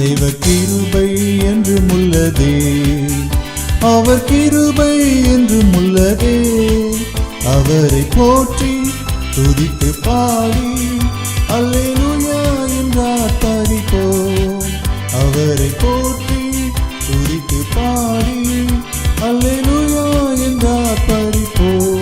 தேவ கிருபை என்றும் உள்ளதே, அவர் கிருபை என்றும் உள்ளதே. அவரை போற்றி துதித்து பாடி அல்லேலூயா என்றார் பரிபோம். அவரை போற்றி துதித்து பாடி அல்லேலூயா என்றார் பரிபோம்.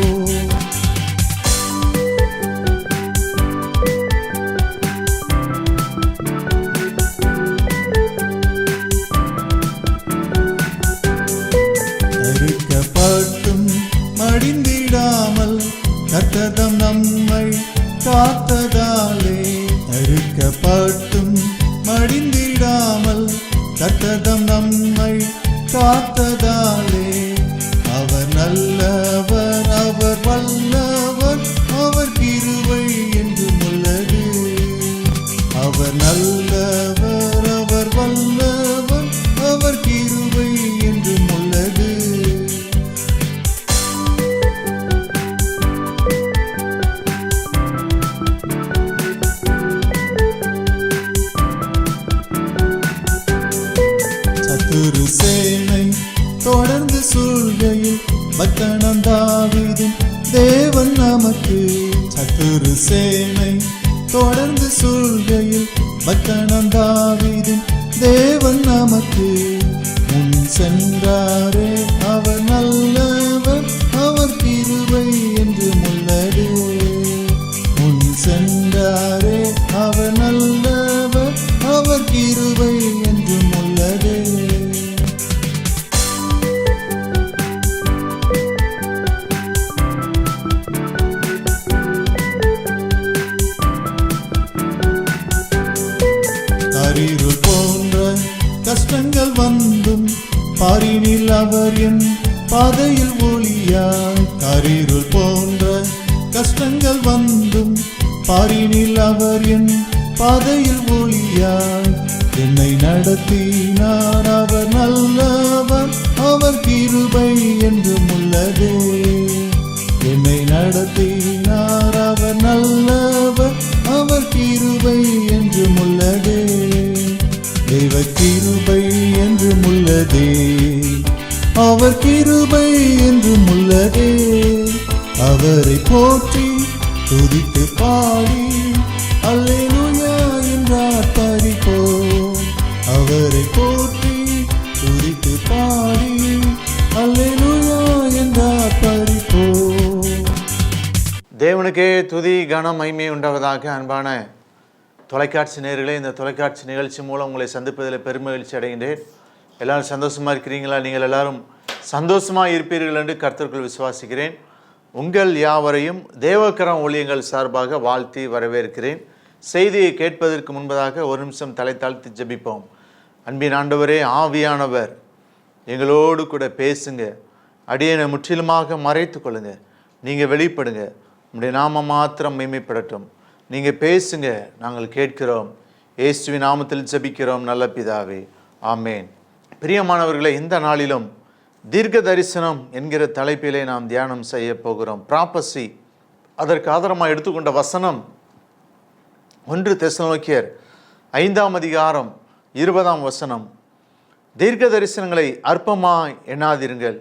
அறுக்கப்பட்டும் மடிந்திடாமல் கர்த்தர் நம்மை காத்ததாலே, அறுக்கப்பட்டும் மடிந்திடாமல் கர்த்தர் நம்மை காத்ததாலே. அவர் நல்லவர், அவர் வல்லவர், அவர் கிருபை என்றும் உள்ளது. அவர் நல்லவர், அவர் வல்லவர், அவர் கிருபை என்றும் உள்ளது. சத்துரு சேனை தொடர்ந்து சூழ்கையில் பக்தனாம் தாவீதின் தேவன் நமக்கு. சத்துரு சேனை தொடர்ந்து சூழ்கையில் பக்தனாம் தாவீதின் தேவன் நமக்கு. முன் சென்றாரே அவர் நல்லவர், அவர் கிருபை என்றும் உள்ளது. முன் சென்றாரே அவர் நல்லவர், அவர் கிருபை என்றும் உள்ளது. கரிருள் போன்ற கஷ்டங்கள் வந்தும் பாரினில் அவர் என் பாதையில் ஒளியாய். கரிருள் போன்ற கஷ்டங்கள் வந்தும் பாரினில் அவர் என் பாதையில் ஒளியாய். என்னை நடத்தினார் அவர் நல்லவர், அவர் கிருபை என்றும் உள்ளதே. என்னை நடத்தினார் அவர் நல்லவர், அவர் கிருபை என்றும் உள்ளதே. தேவ கிருபை என்றும் உள்ளதே, அவர் கிருபை என்றும் உள்ளதே. அவரை போற்றி துதித்து பாடி அல்லேலூயா என்றார் பரிபோம். அவரை போற்றி துதித்து பாடி அல்லேலூயா என்றார் பரிபோம். தேவனுக்கே துதி கனம் மகிமை உண்டாவதாக. அன்பான தொலைக்காட்சி நேயர்களே, இந்த தொலைக்காட்சி நிகழ்ச்சி மூலம் உங்களை சந்திப்பதில் பெருமகிழ்ச்சி அடைகின்றேன். எல்லாரும் சந்தோஷமாக இருக்கிறீங்களா? நீங்கள் எல்லாரும் சந்தோஷமாக இருப்பீர்கள் என்று கர்த்தருக்குள் விசுவாசிக்கிறேன். உங்கள் யாவரையும் தேவக்கரம் ஊழியங்கள் சார்பாக வாழ்த்தி வரவேற்கிறேன். செய்தியை கேட்பதற்கு முன்பதாக ஒரு நிமிஷம் தலை தாழ்த்தி ஜெபிப்போம். அன்பின் ஆண்டவரே, ஆவியானவர் எங்களோடு கூட பேசுங்க. அடியனை முற்றிலுமாக மறைத்து கொள்ளுங்க. நீங்கள் வெளிப்படுங்க. உங்களுடைய நாம மாத்திரம் மேன்மைப்படட்டும். நீங்கள் பேசுங்க, நாங்கள் கேட்கிறோம். இயேசுவின் நாமத்தில் ஜெபிக்கிறோம் நல்ல பிதாவே, ஆமேன். பிரியமானவர்களை, இந்த நாளிலும் தீர்க்க தரிசனம் என்கிற தலைப்பிலே நாம் தியானம் செய்ய போகிறோம். ப்ராபசி, அதற்கு ஆதாரமாக எடுத்துக்கொண்ட வசனம் 1 தெசலோனிக்கேயர் 5ஆம் அதிகாரம் 20ஆம் வசனம். தீர்க்க தரிசனங்களை அற்பமாய் எண்ணாதிருங்கள்,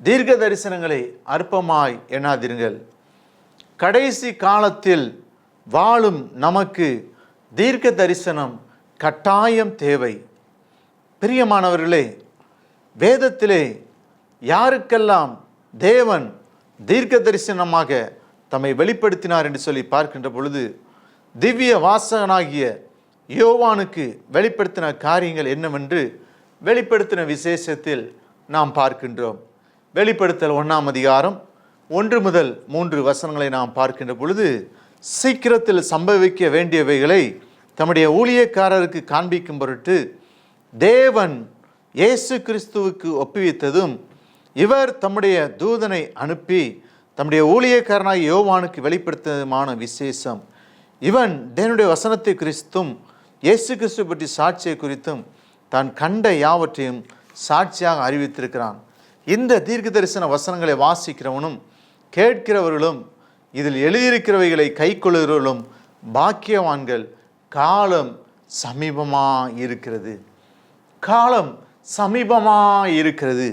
தீர்க்க தரிசனங்களை அற்பமாய் எண்ணாதிருங்கள். கடைசி காலத்தில் வாழும் நமக்கு தீர்க்க தரிசனம் கட்டாயம் தேவை. பிரியமானவர்களே, வேதத்திலே யாருக்கெல்லாம் தேவன் தீர்க்க தரிசனமாக தம்மை வெளிப்படுத்தினார் என்று சொல்லி பார்க்கின்ற பொழுது, திவ்ய வாசகனாகிய யோவானுக்கு வெளிப்படுத்தின காரியங்கள் என்னவென்று வெளிப்படுத்தின விசேஷத்தில் நாம் பார்க்கின்றோம். வெளிப்படுத்தல் 1ஆம் அதிகாரம் 1 முதல் 3 வசனங்களை நாம் பார்க்கின்ற பொழுது, சீக்கிரத்தில் சம்பவிக்க வேண்டியவைகளை தம்முடைய ஊழியக்காரருக்கு காண்பிக்கும் பொருட்டு தேவன் இயேசு கிறிஸ்துவுக்கு ஒப்புவித்ததும், இவர் தம்முடைய தூதனை அனுப்பி தம்முடைய ஊழியக்காரனாய் யோவானுக்கு வெளிப்படுத்தினதுமான விசேஷம். இவன் தேவனுடைய வசனத்தை குறித்தும் இயேசு கிறிஸ்து பற்றி சாட்சியை குறித்தும் தான் கண்ட யாவற்றையும் சாட்சியாக அறிவித்திருக்கிறான். இந்த தீர்க்க தரிசன வசனங்களை வாசிக்கிறவனும் கேட்கிறவர்களும் இதில் எழுதியிருக்கிறவைகளை கைக்கொள்ளுகிறவர்களும் பாக்கியவான்கள். காலம் சமீபமாக இருக்கிறது. காலம் சமீபமாயிருக்கிறது.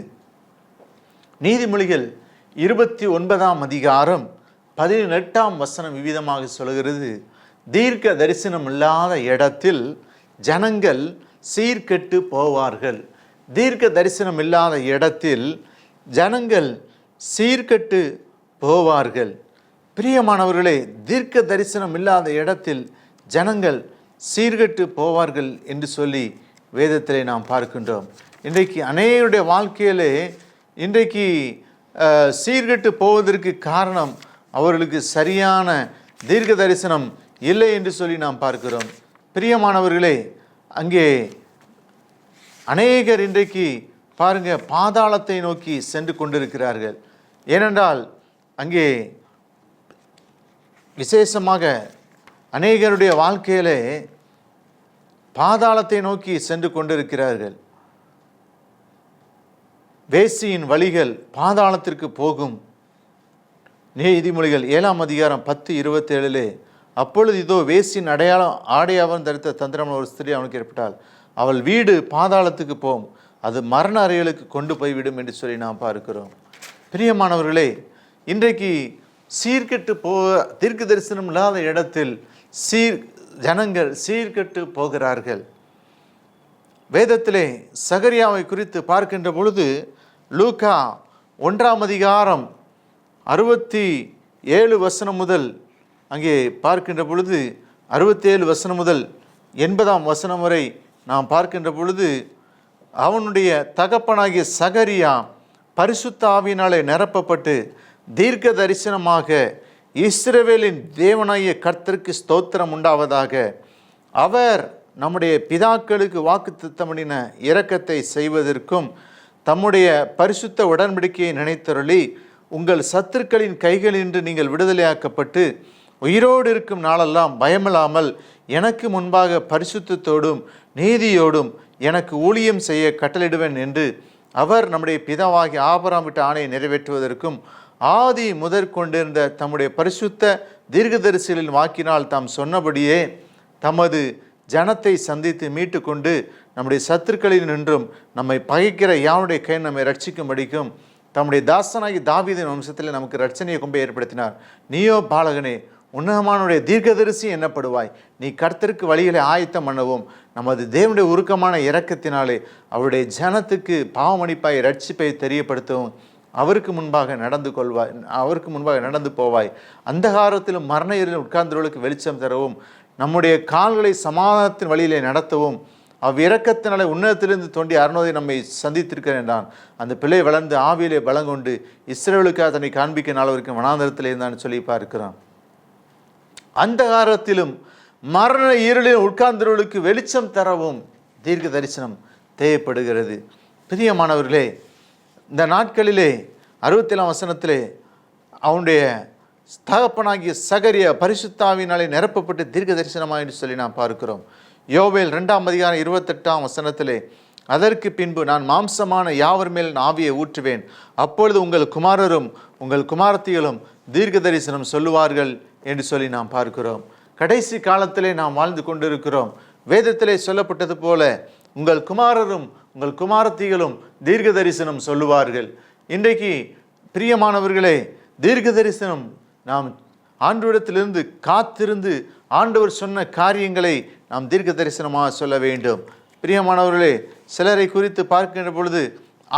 நீதிமொழிகள் 29ஆம் அதிகாரம் 18ஆம் வசனம் விவிதமாக சொல்கிறது, தீர்க்க தரிசனம் இல்லாத இடத்தில் ஜனங்கள் சீர்கெட்டு போவார்கள். தீர்க்க தரிசனம் இல்லாத இடத்தில் ஜனங்கள் சீர்கெட்டு போவார்கள். பிரியமானவர்களே, தீர்க்க தரிசனம் இல்லாத இடத்தில் ஜனங்கள் சீர்கெட்டு போவார்கள் என்று சொல்லி வேதத்திலே நாம் பார்க்கின்றோம். இன்றைக்கு அநேகருடைய வாழ்க்கையிலே இன்றைக்கு சீர்கெட்டு போவதற்கு காரணம் அவர்களுக்கு சரியான தீர்க்க தரிசனம் இல்லை என்று சொல்லி நாம் பார்க்கிறோம். பிரியமானவர்களே, அங்கே அநேகர் இன்றைக்கு பாருங்க பாதாளத்தை நோக்கி சென்று கொண்டிருக்கிறார்கள். ஏனென்றால் அங்கே விசேஷமாக அநேகருடைய வாழ்க்கையிலே பாதாளத்தை நோக்கி சென்று கொண்டிருக்கிறார்கள். வேசியின் வழிகள் பாதாளத்திற்கு போகும். நீதிமொழிகள் 7ஆம் அதிகாரம் 10:27 அப்பொழுது இதோ வேசியின் ஆடையாவன் தரித்த தந்திரமான ஒரு ஸ்திரீ அவனுக்கு ஏற்பட்டால் அவள் வீடு பாதாளத்துக்கு போகும், அது மரண அறைகளுக்கு கொண்டு போய்விடும் என்று சொல்லி நாம் பார்க்கிறோம். பிரியமானவர்களே, இன்றைக்கு சீர்கெட்டு தீர்க்க தரிசனம் இல்லாத இடத்தில் ஜனங்கள் சீர்கெட்டு போகிறார்கள். வேதத்திலே சகரியாவை குறித்து பார்க்கின்ற பொழுது லூக்கா 1ஆம் அதிகாரம் 67 வசனம் முதல் அங்கே பார்க்கின்ற பொழுது 67 வசனம் முதல் 80ஆம் வசனம் வரை நாம் பார்க்கின்ற பொழுது அவனுடைய தகப்பனாகிய சகரியா பரிசுத்த ஆவியினாலே நிரப்பப்பட்டு தீர்க்க தரிசனமாக இஸ்ரவேலின் தேவனாகிய கர்த்தருக்கு ஸ்தோத்திரம் உண்டாவதாக, அவர் நம்முடைய பிதாக்களுக்கு வாக்குத்தத்தம் பண்ணின இரக்கத்தை செய்வதற்கும் தம்முடைய பரிசுத்த உடன்படிக்கையை நினைத்தருளி உங்கள் சத்துருக்களின் கைகளின்று நீங்கள் விடுதலையாக்கப்பட்டு உயிரோடு இருக்கும் நாளெல்லாம் பயமில்லாமல் எனக்கு முன்பாக பரிசுத்தத்தோடும் நீதியோடும் எனக்கு ஊழியம் செய்ய கட்டளிடுவேன் என்று அவர் நம்முடைய பிதாவாகிய ஆபிரகாம் விட்ட ஆணையை நிறைவேற்றுவதற்கும் ஆதி முதற் கொண்டிருந்த தம்முடைய பரிசுத்த தீர்க்கதரிசிகளின் வாக்கினால் தாம் சொன்னபடியே தமது ஜனத்தை சந்தித்து மீட்டு கொண்டு நம்முடைய சத்துருக்களில் நின்றும் நம்மை பகைக்கிற யாருடைய கை நம்மை ரட்சிக்கும்படிக்கும் தம்முடைய தாசனாகி தாவீதின் வம்சத்தில் நமக்கு ரட்சணையை கொம்பை ஏற்படுத்தினார். நீயோ பாலகனே, உன்னதமானுடைய தீர்க்கதரிசி என்னப்படுவாய். நீ கர்த்தருக்கு வழிகளை ஆயத்தம் பண்ணவும் நமது தேவனுடைய உருக்கமான இரக்கத்தினாலே அவருடைய ஜனத்துக்கு பாவமணிப்பாய் ரட்சிப்பை தெரியப்படுத்தவும் அவருக்கு முன்பாக நடந்து போவாய். அந்தகாரத்திலும் மரண இருளில் உட்கார்ந்தவர்களுக்கு வெளிச்சம் தரவும் நம்முடைய கால்களை சமாதானத்தின் வழியிலே நடத்தவும் அவ்விரக்கத்தினாலே உன்னதத்திலிருந்து தோண்டி அருணோதை நம்மை சந்தித்திருக்கிறேன் என்றான். அந்த பிள்ளை வளர்ந்து ஆவியிலே பலங்கொண்டு இஸ்ரவேலுக்கு அதனை காண்பிக்க நாள் வரைக்கும் வனாந்தரத்தில் இருந்தான்னு சொல்லி பார்க்கிறான். அந்தகாரத்திலும் மரண இருளில் உட்கார்ந்தவர்களுக்கு வெளிச்சம் தரவும் தீர்க்க தரிசனம் தேவைப்படுகிறது. பிரியமானவர்களே, இந்த நாட்களிலே 67ஆம் வசனத்திலே அவனுடைய தகப்பனாகிய சகரியா பரிசுத்த ஆவியினாலே நிரப்பப்பட்டு தீர்க்க தரிசனமாக என்று சொல்லி நாம் பார்க்கிறோம். யோவேல் 2ஆம் அதிகாரம் 28ஆம் வசனத்திலே அதற்கு பின்பு நான் மாம்சமான யாவர் மேல் ஆவியை ஊற்றுவேன், அப்பொழுது உங்கள் குமாரரும் உங்கள் குமாரத்திகளும் தீர்க்க தரிசனம் சொல்லுவார்கள் என்று சொல்லி நாம் பார்க்கிறோம். கடைசி காலத்திலே நாம் வாழ்ந்து கொண்டிருக்கிறோம். வேதத்திலே சொல்லப்பட்டது போல உங்கள் குமாரரும் உங்கள் குமாரத்திகளும் தீர்க்க தரிசனம் சொல்லுவார்கள். இன்றைக்கு பிரியமானவர்களே, தீர்க்க தரிசனம் நாம் ஆண்டவரிடத்திலிருந்து காத்திருந்து ஆண்டவர் சொன்ன காரியங்களை நாம் தீர்க்க தரிசனமாக சொல்ல வேண்டும். பிரியமானவர்களே, சிலரை குறித்து பார்க்கின்ற பொழுது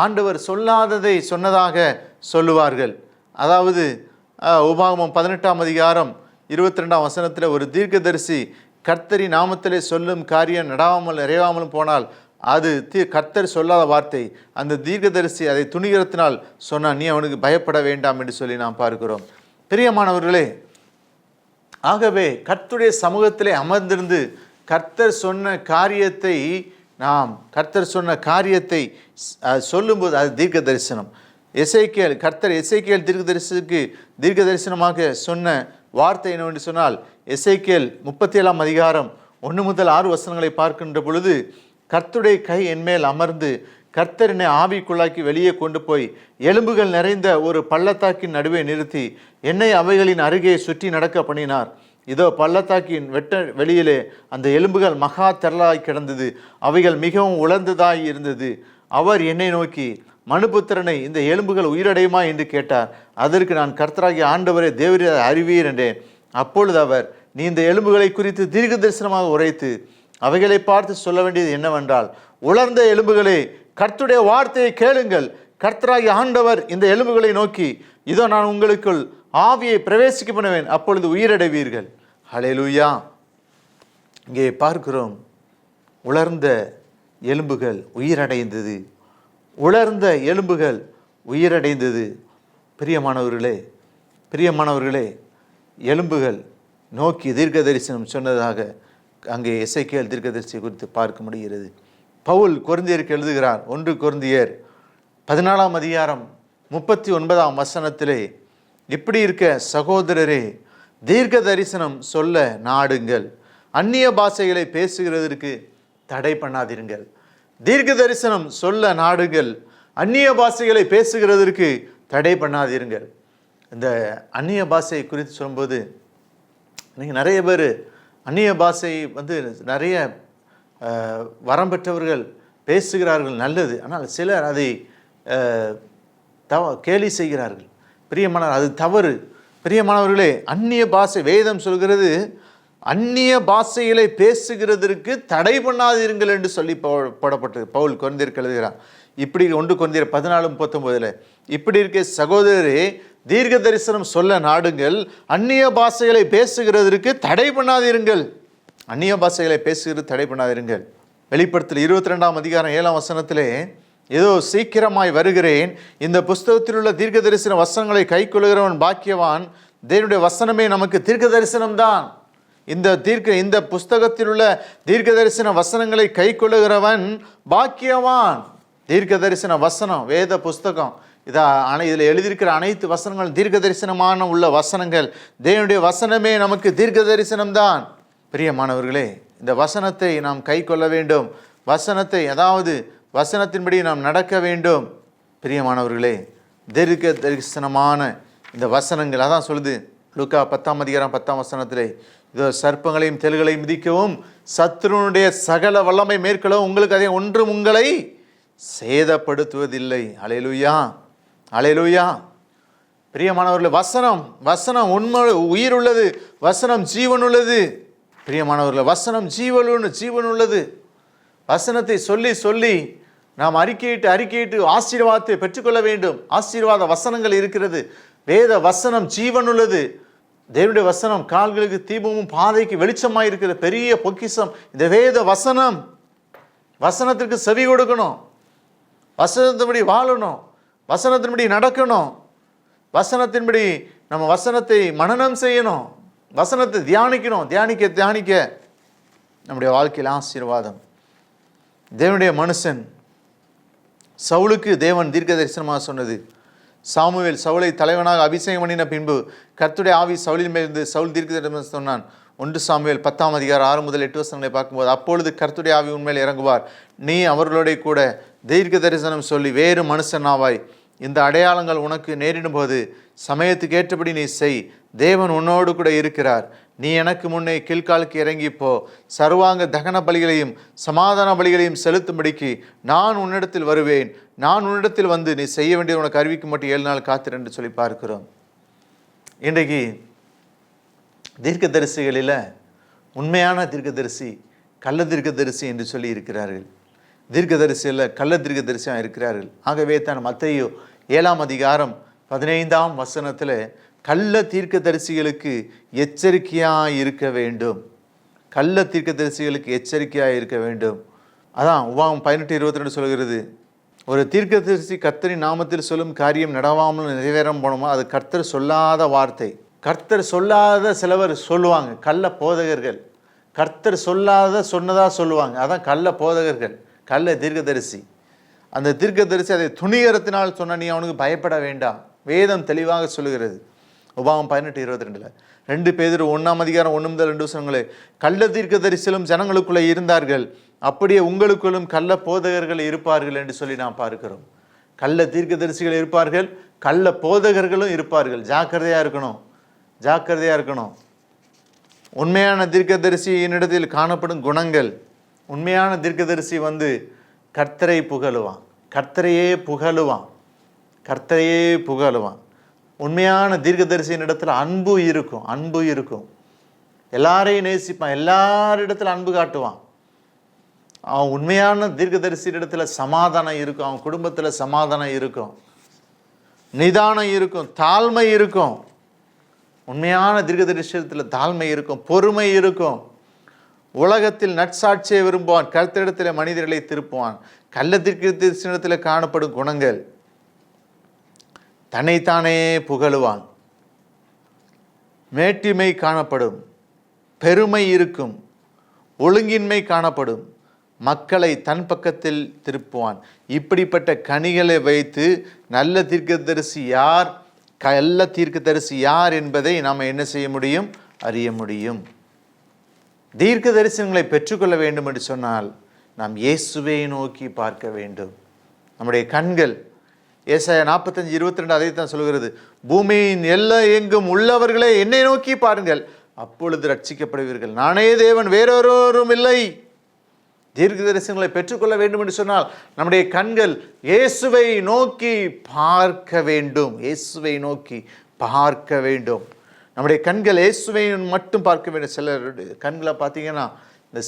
ஆண்டவர் சொல்லாததை சொன்னதாக சொல்லுவார்கள். அதாவது உபாகமம் 18ஆம் அதிகாரம் 22ஆம் வசனத்தில் ஒரு தீர்க்கதரிசி கர்த்தரி நாமத்திலே சொல்லும் காரியம் நடாமல் நிறைவாமலும் போனால் அது கர்த்தர் சொல்லாத வார்த்தை, அந்த தீர்க்கதரிசி அதை துணிகரத்தினால் சொன்னால் நீ அவனுக்கு பயப்பட வேண்டாம் என்று சொல்லி நாம் பார்க்கிறோம். பிரியமானவர்களே, ஆகவே கர்த்தருடைய சமூகத்திலே அமர்ந்திருந்து கர்த்தர் சொன்ன காரியத்தை சொல்லும்போது அது தீர்க்க தரிசனம். கர்த்தர் எசேக்கியேல் தீர்க்க தரிசனமாக சொன்ன வார்த்தை என்னவென்று சொன்னால், எசேக்கியேல் 37ஆம் அதிகாரம் 1 முதல் 6 வசனங்களை பார்க்கின்ற பொழுது, கர்த்தருடைய கை என்மேல் அமர்ந்து கர்த்தர் என்னை ஆவிக்குள்ளாக்கி வெளியே கொண்டு போய் எலும்புகள் நிறைந்த ஒரு பள்ளத்தாக்கின் நடுவே நிறுத்தி என்னை அவைகளின் அருகே சுற்றி நடக்க பண்ணினார். இதோ பள்ளத்தாக்கின் வெளியிலே அந்த எலும்புகள் மகா திரளாய் கிடந்தது, அவைகள் மிகவும் உலர்ந்ததாய் இருந்தது. அவர் என்னை நோக்கி, மனுபுத்திரனை, இந்த எலும்புகள் உயிரடையுமா என்று கேட்டார். அதற்கு நான், கர்த்தராகிய ஆண்டவரே தேவரீர் அறிவீர் என்றேன். அப்பொழுது அவர், நீ இந்த எலும்புகளை குறித்து தீர்க்க தரிசனமாக உரைத்து அவைகளை பார்த்து சொல்ல வேண்டியது என்னவென்றால், உலர்ந்த எலும்புகளே, கர்த்தருடைய வார்த்தையை கேளுங்கள். கர்த்தராகிய ஆண்டவர் இந்த எலும்புகளை நோக்கி, இதோ நான் உங்களுக்குள் ஆவியை பிரவேசிக்க பண்ணுவேன், அப்பொழுது உயிரடைவீர்கள். ஹல்லேலூயா. இங்கே பார்க்கிறோம், உலர்ந்த எலும்புகள் உயிரடைந்தது. உலர்ந்த எலும்புகள் உயிரடைந்தது. பிரியமானவர்களே, எலும்புகள் நோக்கி தீர்க்க தரிசனம் சொன்னதாக அங்கே எசேக்கியேல் தீர்க்கதரிசி குறித்து பார்க்க முடிகிறது. பவுல் கொரிந்தியருக்கு எழுதுகிறார். 1 கொரிந்தியர் 14 அதிகாரம் 39 இப்படி இருக்க சகோதரரே, தீர்க்க தரிசனம் சொல்ல நாடுங்கள், அந்நிய பாஷைகளை பேசுகிறதற்கு தடை பண்ணாதீர்கள். தீர்க்க தரிசனம் சொல்ல நாடுங்கள், அந்நிய பாஷைகளை பேசுகிறதற்கு தடை பண்ணாதீர்கள். இந்த அந்நிய பாஷை குறித்து சொல்லும்போது இன்னைக்கு நிறைய பேர் அந்நிய பாஷை நிறைய வரம் பெற்றவர்கள் பேசுகிறார்கள், நல்லது. ஆனால் சிலர் அதை கேலி செய்கிறார்கள். பிரியமானவர், அது தவறு. பிரியமானவர்களே, அந்நிய பாஷை, வேதம் சொல்கிறது அந்நிய பாஷைகளை பேசுகிறதற்கு தடை பண்ணாதீர்கள் என்று சொல்லி போடப்பட்டது. பவுல் கொரிந்தியருக்கு எழுதுகிறார். இப்படி 1 கொரிந்தியர் 14:39 இப்படி இருக்க சகோதரரே, தீர்க்க தரிசனம் சொல்ல நாடுங்கள், அந்நிய பாஷைகளை பேசுகிறதற்கு தடை பண்ணாதீர்கள். அந்நிய பாஷைகளை பேசுகிறது தடை பண்ணாதீர்கள். வெளிப்படுத்தல் 22 அதிகாரம் 7 ஏதோ சீக்கிரமாய் வருகிறேன், இந்த புஸ்தகத்தில் உள்ள தீர்க்க தரிசன வசனங்களை கை கொள்ளுகிறவன் பாக்கியவான். தேவனுடைய வசனமே நமக்கு தீர்க்க தரிசனம்தான். இந்த புஸ்தகத்தில் உள்ள தீர்க்க தரிசன வசனங்களை கை கொள்ளுகிறவன் பாக்கியவான். தீர்க்க தரிசன வசனம், வேத புஸ்தகம், இதில் எழுதியிருக்கிற அனைத்து வசனங்களும் தீர்க்க தரிசனமான உள்ள வசனங்கள். தேவனுடைய வசனமே நமக்கு தீர்க்க தரிசனம்தான். பிரியமானவர்களே, இந்த வசனத்தை நாம் கை கொள்ள வேண்டும். வசனத்தின்படி நாம் நடக்க வேண்டும். பிரியமானவர்களே, தீர்க்க தரிசனமான இந்த வசனங்கள், அதான் சொல்லுது லூக்கா 10 அதிகாரம் 10 இதோ சர்ப்பங்களையும் தேள்களையும் மிதிக்கவும் சத்துருனுடைய சகல வல்லமை மேற்கொள்ளவும் உங்களுக்கு அதை ஒன்றும் உங்களை சேதப்படுத்துவதில்லை. அல்லேலூயா, அல்லேலூயா. பிரியமானவர்களே, வசனம் உண்மை, உயிர் உள்ளது. வசனம் ஜீவன் உள்ளது. பிரியமானவர்களே, வசனம் ஜீவன் உள்ளது. வசனத்தை சொல்லி சொல்லி நாம் அறிக்கையிட்டு ஆசீர்வாதத்தை பெற்றுக்கொள்ள வேண்டும். ஆசீர்வாத வசனங்கள் இருக்கிறது. வேத வசனம் ஜீவன் உள்ளது. தேவனுடைய வசனம் கால்களுக்கு தீபமும் பாதைக்கு வெளிச்சமாக இருக்கிற பெரிய பொக்கிஷம் இந்த வேத வசனம். வசனத்திற்கு செவி கொடுக்கணும், வசனத்தின்படி வாழணும், வசனத்தின்படி நடக்கணும், வசனத்தின்படி நம்ம வசனத்தை மனனம் செய்யணும், வசனத்தை தியானிக்கணும். தியானிக்க நம்முடைய வாழ்க்கையில் ஆசீர்வாதம். தேவனுடைய மனுஷன் சவுலுக்கு தேவன் தீர்க்க தரிசனமாக சொன்னது. சாமுவேல் சவுலை தலைவனாக அபிஷேகம் பண்ணின பின்பு கர்த்தருடைய ஆவி சவுலின் மேல் இருந்து சவுல் தீர்க்க தரிசனம் சொன்னான். 1 சாமுவேல் 10 அதிகாரம் 6 முதல் 8 பார்க்கும்போது, அப்பொழுது கர்த்தருடைய ஆவி உன்மேல் இறங்குவார், நீ அவர்களுடைய கூட தீர்க்க தரிசனம் சொல்லி வேறு மனுஷன் ஆவாய். இந்த அடையாளங்கள் உனக்கு நேரிடும் போது சமயத்துக்கு ஏற்றபடி நீ செய். தேவன் உன்னோடு கூட இருக்கிறார். நீ எனக்கு முன்னே கீழ்காலுக்கு இறங்கிப்போ, சர்வாங்க தகன பலிகளையும் சமாதான பலிகளையும் செலுத்தும்படிக்கு நான் உன்னிடத்தில் வருவேன். நான் உன்னிடத்தில் வந்து நீ செய்ய வேண்டியது உனக்கு அறிவிக்க மட்டும் 7 நாள் காத்திரு என்று சொல்லி பார்க்கிறோம். இன்றைக்கு தீர்க்கதரிசிகளில் உண்மையான தீர்க்கதரிசி, கள்ள தீர்க்கதரிசி என்று சொல்லி இருக்கிறார்கள். தீர்க்கதரிசியில் கள்ள தீர்க்கதரிசியாக இருக்கிறார்கள். ஆகவே தான் மத்தேயு 7 அதிகாரம் 15 கள்ள தீர்க்கதரிசிகளுக்கு எச்சரிக்கையாக இருக்க வேண்டும். கள்ள தீர்க்கதரிசிகளுக்கு எச்சரிக்கையாக இருக்க வேண்டும். அதான் உபாகம் 18:22 சொல்கிறது, ஒரு தீர்க்கதரிசி கர்த்தரின் நாமத்தில் சொல்லும் காரியம் நடவாமல் நிறைவேறாமல் போனோமா, அது கர்த்தர் சொல்லாத வார்த்தை. கர்த்தர் சொல்லாத சிலவர் சொல்லுவாங்க, கள்ள போதகர்கள். கர்த்தர் சொன்னதா சொல்லுவாங்க, அதான் கள்ள போதகர்கள், கள்ள தீர்க்கதரிசி. அந்த தீர்க்கதரிசி அதை துணிகரத்தினால் சொன்ன நீ அவனுக்கு பயப்பட வேண்டாம். வேதம் தெளிவாக சொல்லுகிறது. உபாகம் 18:22 2 பேதுரு 1 அதிகாரம் 1 முதல் 2 கள்ள தீர்க்கதரிசிகளும் ஜனங்களுக்குள்ளே இருந்தார்கள், அப்படியே உங்களுக்குள்ளும் கள்ள போதகர்கள் இருப்பார்கள் என்று சொல்லி நாம் பார்க்கிறோம். கள்ள தீர்க்கதரிசிகள் இருப்பார்கள், கள்ள போதகர்களும் இருப்பார்கள். ஜாக்கிரதையாக இருக்கணும். உண்மையான தீர்க்கதரிசியினிடத்தில் காணப்படும் குணங்கள். உண்மையான தீர்க்கதரிசி கர்த்தரை புகழுவான், கர்த்தரையே புகழுவான், கர்த்தரையே புகழுவான். உண்மையான தீர்க்கதரிசியினிடத்தில் அன்பு இருக்கும், அன்பு இருக்கும். எல்லாரையும் நேசிப்பான், எல்லாரிடத்தில் அன்பு காட்டுவான். அவன் உண்மையான தீர்க்கதரிசியிடத்தில் சமாதானம் இருக்கும், அவன் குடும்பத்தில் சமாதானம் இருக்கும், நிதானம் இருக்கும், தாழ்மை இருக்கும். உண்மையான தீர்க்கதரிசனத்தில் தாழ்மை இருக்கும், பொறுமை இருக்கும். உலகத்தில் நற்சாட்சியை விரும்புவான், கர்த்தரிடத்தில் மனிதர்களை திருப்புவான். கள்ள தீர்க்கதரிசனத்தில் காணப்படும் குணங்கள். தன்னைத்தானே புகழுவான், மேட்டிமை காணப்படும், பெருமை இருக்கும், ஒழுங்கின்மை காணப்படும், மக்களை தன் பக்கத்தில் திருப்புவான். இப்படிப்பட்ட கனிகளை வைத்து நல்ல தீர்க்கதரிசி யார், கள்ள தீர்க்கதரிசி யார் என்பதை நாம் என்ன செய்ய முடியும், அறிய முடியும். தீர்க்க தரிசனங்களை பெற்றுக்கொள்ள வேண்டும் என்று சொன்னால் நாம் இயேசுவை நோக்கி பார்க்க வேண்டும். நம்முடைய கண்கள் ஏசாயா 45:22 அதைத்தான் சொல்கிறது. பூமியின் எல்லா எங்கும் உள்ளவர்களே என்னை நோக்கி பாருங்கள், அப்பொழுது ரட்சிக்கப்படுவீர்கள். நானே தேவன், வேறொருவரும் இல்லை. தீர்க்க தரிசனங்களை பெற்றுக்கொள்ள வேண்டும் என்று சொன்னால் நம்முடைய கண்கள் இயேசுவை நோக்கி பார்க்க வேண்டும், இயேசுவை நோக்கி பார்க்க வேண்டும். நம்முடைய கண்கள் இயேசுவை மட்டும் பார்க்க வேண்டும். சிலருடைய கண்களை பார்த்தீங்கன்னா இந்த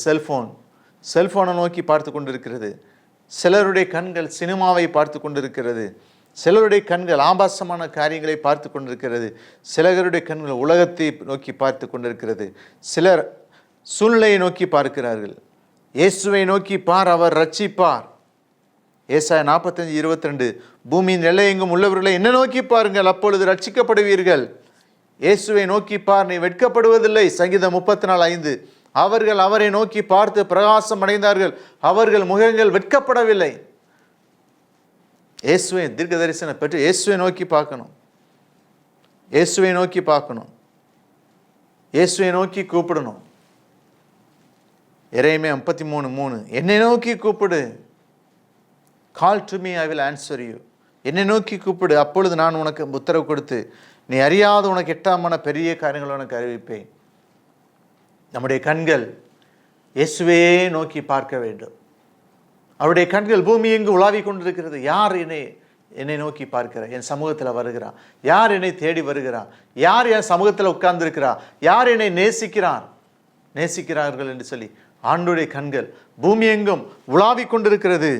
செல்ஃபோனை நோக்கி பார்த்து கொண்டிருக்கிறது. சிலருடைய கண்கள் சினிமாவை பார்த்து கொண்டிருக்கிறது. சிலருடைய கண்கள் ஆபாசமான காரியங்களை பார்த்து கொண்டிருக்கிறது. சிலருடைய கண்கள் உலகத்தை நோக்கி பார்த்து கொண்டிருக்கிறது. சிலர் சூழ்நிலையை நோக்கி பார்க்கிறார்கள். இயேசுவை நோக்கி பார், அவர் ரட்சிப்பார். ஏசாயா 45:22 பூமியின் எல்லையெங்கும் உள்ளவர்களை என்ன நோக்கி பாருங்கள், அப்பொழுது ரட்சிக்கப்படுவீர்கள். இயேசுவை நோக்கி பார், நீ வெட்கப்படுவதில்லை. சங்கீதம் 34:5 அவர்கள் அவரை நோக்கி பார்த்து பிரகாசம் அடைந்தார்கள், அவர்கள் முகங்கள் வெட்கப்படவில்லை. இயேசுவை தீர்க்க தரிசனம் பெற்று இயேசுவை நோக்கி பார்க்கணும், இயேசுவை நோக்கி பார்க்கணும், இயேசுவை நோக்கி கூப்பிடணும். எரேமியா 33:3 என்னை நோக்கி கூப்பிடு, call to me I will answer you. என்னை நோக்கி கூப்பிடு, அப்பொழுது நான் உனக்கு உத்தரவு கொடுத்து நீ அறியாத உனக்கு எட்டாமான பெரிய காரியங்களை உனக்கு அறிவிப்பேன். நம்முடைய கண்கள் இயேசுவையே நோக்கி பார்க்க வேண்டும். அவருடைய கண்கள் பூமி எங்கு உலாவிக் கொண்டிருக்கிறது. யார் என்னை நோக்கி பார்க்கிறார், என் சமூகத்தில் வருகிறார், யார் என்னை தேடி வருகிறார், யார் என் சமூகத்தில் உட்கார்ந்து இருக்கிறார், யார் என்னை நேசிக்கிறார்கள் என்று சொல்லி ஆண்டவருடைய கண்கள் பூமி எங்கும் உலாவிக் கொண்டிருக்கிறது.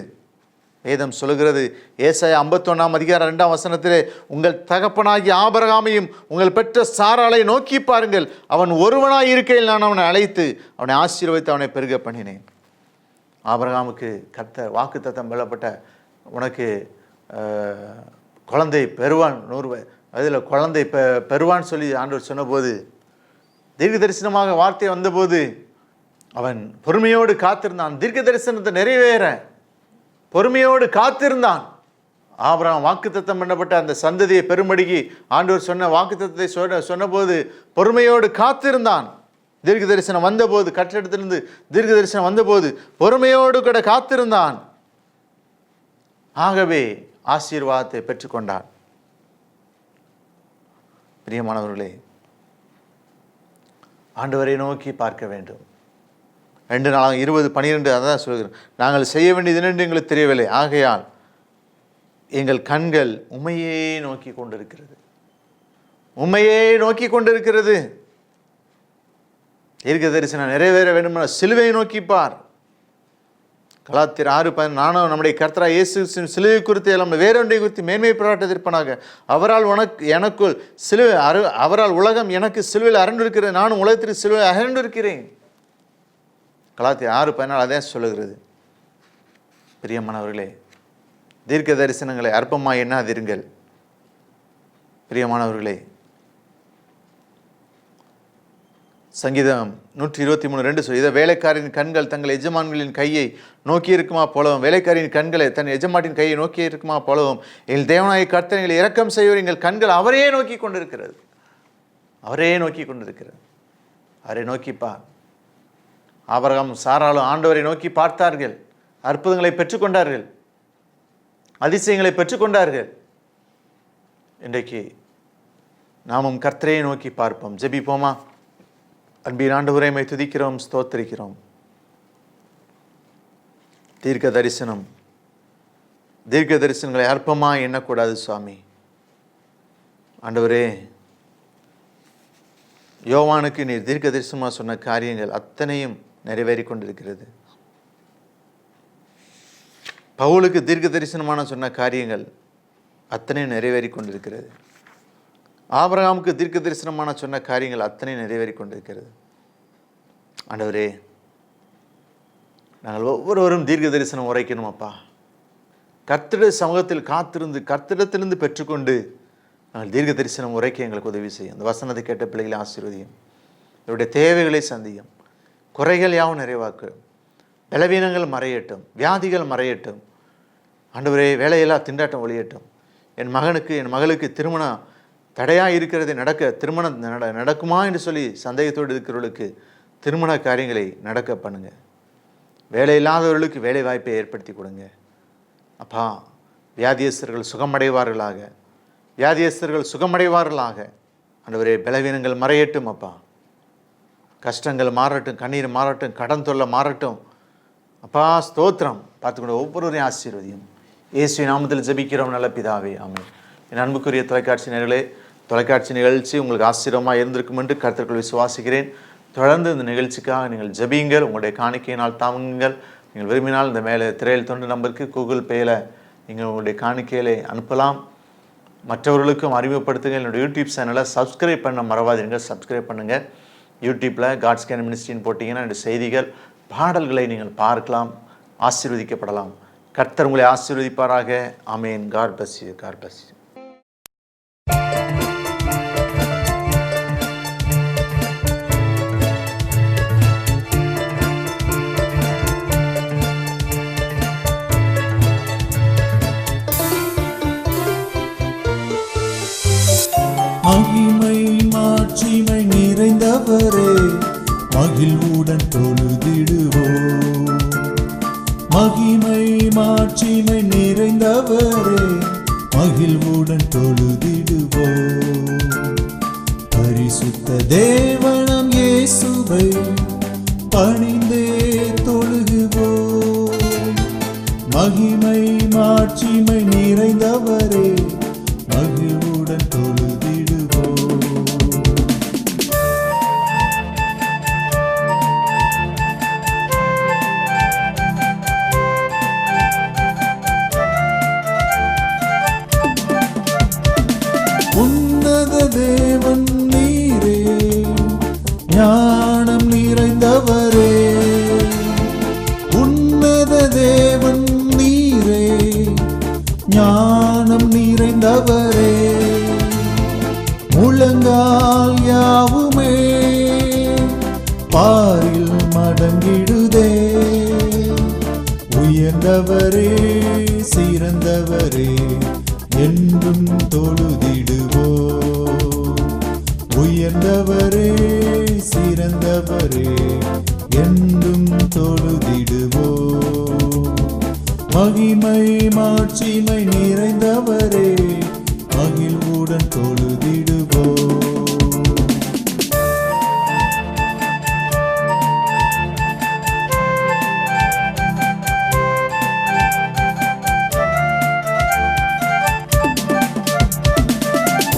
வேதம் சொல்லுகிறது, ஏசாயா 51:2 உங்கள் தகப்பனாகிய ஆபிரகாமையும் உங்கள் பெற்ற சாராளை நோக்கி பாருங்கள், அவன் ஒருவனாய் இருக்கையில் நான் அவனை அழைத்து அவனை ஆசீர்வதித்து அவனை பெருக பண்ணினேன். ஆபிரகாமுக்கு கர்த்தர் வாக்குத்தத்தம் சொல்லப்பட்ட உனக்கு குழந்தை பெறுவான், 100 அதில் குழந்தை பெறுவான்னு சொல்லி ஆண்டவர் சொன்னபோது, தீர்க்க தரிசனமாக வார்த்தை வந்தபோது அவன் பொறுமையோடு காத்திருந்தான். தீர்க்க தரிசனத்தை நிறைவேற பொறுமையோடு காத்திருந்தான். ஆபிரகாம் வாக்குத்தத்தம் பண்ணப்பட்ட அந்த சந்ததியை பெரும்படிக்கு ஆண்டவர் சொன்ன வாக்குத்தத்தத்தை சொன்னபோது பொறுமையோடு காத்திருந்தான். தீர்க்க தரிசனம் வந்தபோது, கட்டிடத்திலிருந்து தீர்க்க தரிசனம் வந்தபோது பொறுமையோடு கூட காத்திருந்தான். ஆகவே ஆசீர்வாதத்தை பெற்றுக்கொண்டான். பிரியமானவர்களே, ஆண்டவரை நோக்கி பார்க்க வேண்டும். 2 20:12 அதான் சொல்கிறேன். நாங்கள் செய்ய வேண்டியது என்று எங்களுக்கு தெரியவில்லை, ஆகையால் எங்கள் கண்கள் உம்மையே நோக்கி கொண்டிருக்கிறது, உம்மையே நோக்கி கொண்டிருக்கிறது. தீர்க்க தரிசனம் நிறைவேற வேண்டும், சிலுவையை நோக்கிப்பார். கலாத்தியர் 6:14 நம்முடைய கர்த்தராகிய இயேசு சிலுவை குறித்து நம்ம வேறொன்றை குறித்து மேன்மை பாராட்டத்திற்பனாக, அவரால் எனக்குள் சிலுவை அவரால் உலகம் எனக்கு சிலுவையில் அரண்டிருக்கிறது, நானும் உலகத்திற்கு சிலுவை அரண்டிருக்கிறேன். கலாத்தியர் 6:14 அதே சொல்லுகிறது. பிரியமானவர்களே, தீர்க்க தரிசனங்களை அற்பமாய் எண்ணாதிருங்கள். பிரியமானவர்களே, சங்கீதம் 123:2 சொல்லி, இதை வேலைக்காரின் கண்கள் தங்கள் எஜமான்களின் கையை நோக்கி இருக்குமா போலவும், வேலைக்காரின் கண்களை தன் எஜமாட்டின் கையை நோக்கி இருக்குமா போலவும், எங்கள் தேவனாகிய கர்த்தர் எங்களை இரக்கம் செய்வோர், எங்கள் கண்கள் அவரே நோக்கி கொண்டிருக்கிறது, அவரே நோக்கி கொண்டிருக்கிறது. அவரை நோக்கிப்பா. ஆபிரகாம் சாராளும் ஆண்டவரை நோக்கி பார்த்தார்கள், அற்புதங்களை பெற்றுக்கொண்டார்கள், அதிசயங்களை பெற்றுக்கொண்டார்கள். இன்றைக்கு நாமும் கர்த்தரை நோக்கி பார்ப்போம். ஜெபிப்போமா? அன்பின் ஆண்டவரே, உம்மை துதிக்கிறோம், ஸ்தோத்திரிக்கிறோம். தீர்க்க தரிசனங்களை அற்பமாக எண்ணக்கூடாது சுவாமி. ஆண்டவரே, யோவானுக்கு நீர் தீர்க்க தரிசனமாக சொன்ன காரியங்கள் அத்தனையும் நிறைவேறி கொண்டிருக்கிறது. பவுலுக்கு தீர்க்க தரிசனமான சொன்ன காரியங்கள் அத்தனையும் நிறைவேறி கொண்டிருக்கிறது. ஆபிரகாமுக்கு தீர்க்க தரிசனமான சொன்ன காரியங்கள் அத்தனையும் நிறைவேறி கொண்டிருக்கிறது. ஆண்டவரே, நாங்கள் ஒவ்வொருவரும் தீர்க்க தரிசனம் உரைக்கணும் அப்பா. கர்த்தருடைய சமூகத்தில் காத்திருந்து கர்த்தரிடத்திலிருந்து பெற்றுக்கொண்டு நாங்கள் தீர்க்க தரிசனம் உரைக்க எங்களுக்கு உதவி செய்யும். அந்த வசனத்தை கேட்ட பிள்ளைகளை ஆசீர்வதியும். இவருடைய தேவைகளை சந்தியும். குறைகள் யாவும் நிறைவாக்கும். பலவீனங்கள் மறையட்டும், வியாதிகள் மறையட்டும். ஆண்டவரே, வேலையில்லா திண்டாட்டம் ஒழியட்டும். என் மகனுக்கு என் மகளுக்கு திருமணம் தடையாக இருக்கிறது, திருமணம் நடக்குமா என்று சொல்லி சந்தேகத்தோடு இருக்கிறவர்களுக்கு திருமண காரியங்களை நடக்க பண்ணுங்க. வேலை இல்லாதவர்களுக்கு வேலை வாய்ப்பை ஏற்படுத்தி கொடுங்க அப்பா. வியாதியஸ்தர்கள் சுகமடைவார்களாக. ஆண்டவரே, பலவீனங்கள் மறையட்டும் அப்பா. கஷ்டங்கள் மாறட்டும், கண்ணீர் மாறட்டும், கடன் தொல்லை மாறட்டும் அப்பா. ஸ்தோத்திரம். பார்த்துக்கொண்டு ஒவ்வொருவரையும் ஆசீர்வதியும். இயேசுவின் நாமத்தில் ஜெபிக்கிறோம் நல்ல பிதாவே, ஆமென். என் அன்புக்குரிய தொலைக்காட்சி நேயர்களே, தொலைக்காட்சி நிகழ்ச்சி உங்களுக்கு ஆசீர்வமாக இருந்திருக்கும் என்று கர்த்தருக்குள் விசுவாசிக்கிறேன். தொடர்ந்து இந்த நிகழ்ச்சிக்காக நீங்கள் ஜெபியுங்கள். உங்களுடைய காணிக்கையினால் தாங்குங்கள். நீங்கள் விரும்பினால் இந்த மேலே திரையில் தொண்டு நம்பருக்கு கூகுள் பேயில் நீங்கள் உங்களுடைய காணிக்கைகளை அனுப்பலாம். மற்றவர்களுக்கும் அறிமுகப்படுத்துங்கள். என்னுடைய யூடியூப் சேனலை சப்ஸ்கிரைப் பண்ண மறவாதீங்க. சப்ஸ்கிரைப் பண்ணுங்கள். யூடியூப்பில் காட்ஸ் கேன் மினிஸ்ட்ரின்னு போட்டிங்கன்னா என்னுடைய செய்திகள், பாடல்களை நீங்கள் பார்க்கலாம், ஆசீர்வதிக்கப்படலாம். கர்த்தர் உங்களை ஆசீர்வதிப்பாராக. ஆமென். God bless you. God bless you. மகிமை மாட்சிமை நிறைந்தவரே, மகிழ்வுடன் தொழுதிடுவோம். மகிமை மாட்சிமை நிறைந்தவரே, மகிழ்வுடன் தொழுதிடுவோம். பரிசுத்த தேவனம் இயேசுவை பணிந்தே தொழுகுவோம். மகிமை மாட்சிமை நிறைந்தவரே, மகிழ்வுடன் தொழுதிடுவோம். உன்னத தேவன் நீரே, ஞானம் நிறைந்தவரே. உன்னத தேவன் நீரே, ஞானம் நிறைந்தவரே. முழங்கால் யாவுமே பாரில் மடங்கிடுதே. உயர்ந்தவரே, சிறந்தவரே, என்றும் தொழுதிடுவோம். உயர்ந்தவரே, சிறந்தவரே, என்றும் தொழுதிடுவோம். மகிமை மாட்சிமை நிறைந்தவரே, மகிழ்வுடன் தொழுதிடுவோம்.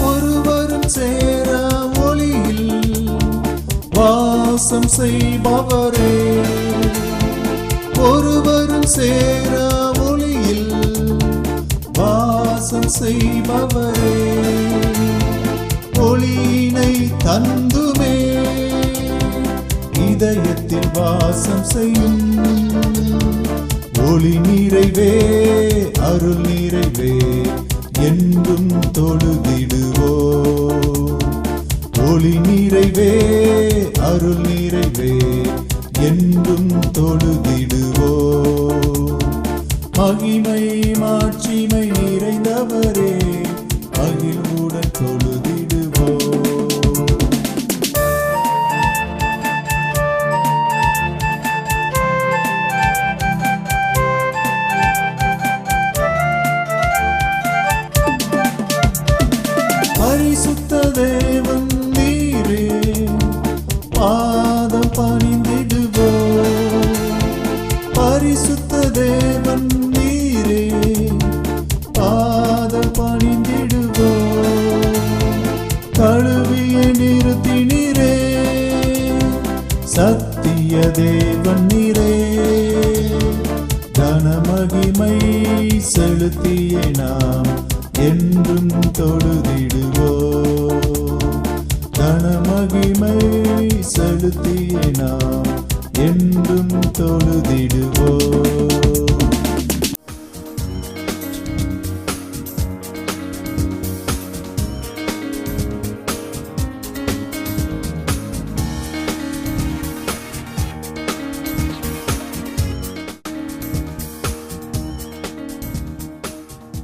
ஒருவரும் சேரா ஒளியில் வாசம் செய்பவரே. ஒருவரும் சேரா ஒளியில் வாசம் செய்பவரே. ஒளியினை தந்துமே இதயத்தில் வாசம் செய்யும். ஒளி நிறைவே, அருள் நிறைவே, என்றும் தொழுதிடுவோம். ஒளி நிறைவே, அருள் நிறைவே, என்றும் தொழுதிடுவோம். மகிமை மாட்சிமை நிறைந்தவரே, மகிழ்வுடன் தொழுதிடுவோம். பரிசுத்த தேவன் நீரே, தொழுதிடுவோம்.